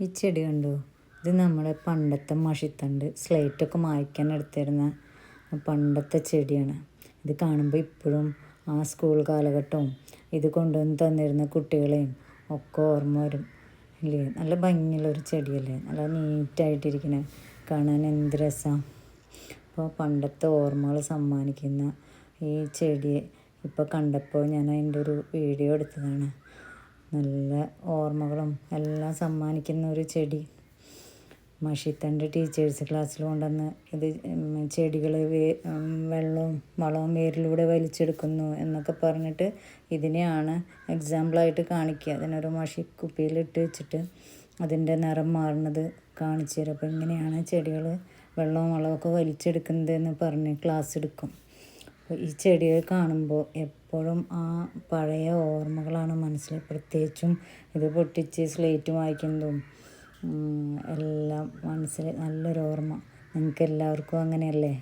ഈ ചെടി കണ്ടോ? ഇത് നമ്മുടെ പണ്ടത്തെ മഷിത്തണ്ട് സ്ലേറ്റൊക്കെ മായ്ക്കാൻ എടുത്തിരുന്ന പണ്ടത്തെ ചെടിയാണ്. ഇത് കാണുമ്പോൾ ഇപ്പോഴും ആ സ്കൂൾ കാലഘട്ടവും ഇത് കൊണ്ടുവന്ന് തന്നിരുന്ന കുട്ടികളെയും ഒക്കെ ഓർമ്മ വരും ഇല്ലേ? നല്ല ഭംഗിയുള്ളൊരു ചെടിയല്ലേ, നല്ല നീറ്റായിട്ടിരിക്കണേ, കാണാൻ എന്ത് രസമാണ്. അപ്പോൾ പണ്ടത്തെ ഓർമ്മകൾ സമ്മാനിക്കുന്ന ഈ ചെടിയെ ഇപ്പോൾ കണ്ടപ്പോൾ ഞാൻ അതിൻ്റെ ഒരു വീഡിയോ എടുത്തതാണ്. നല്ല ഓർമ്മകളും എല്ലാം സമ്മാനിക്കുന്ന ഒരു ചെടി. മഷിത്തണ്ട് ടീച്ചേഴ്സ് ക്ലാസ്സിൽ കൊണ്ടുവന്ന് ഇത് ചെടികൾ വെള്ളവും വളവും വേരിലൂടെ വലിച്ചെടുക്കുന്നു എന്നൊക്കെ പറഞ്ഞിട്ട് ഇതിനെയാണ് എക്സാമ്പിളായിട്ട് കാണിക്കുക. അതിനൊരു മഷിക്കുപ്പിയിലിട്ട് വെച്ചിട്ട് അതിൻ്റെ നിറം മാറുന്നത് കാണിച്ചു തരും. അപ്പോൾ ഇങ്ങനെയാണ് ചെടികൾ വെള്ളവും വളമൊക്കെ വലിച്ചെടുക്കുന്നതെന്ന് പറഞ്ഞ് ക്ലാസ് എടുക്കും. അപ്പോൾ ഈ ചെടികൾ കാണുമ്പോൾ എപ്പോഴും ആ പഴയ ഓർമ്മകളാണ് മനസ്സിൽ. പ്രത്യേകിച്ചും ഇത് പൊട്ടിച്ച് സ്ലേറ്റ് വായിക്കുന്നതും എല്ലാം മനസ്സിൽ നല്ലൊരു ഓർമ്മ. നിങ്ങൾക്ക് എല്ലാവർക്കും അങ്ങനെയല്ലേ?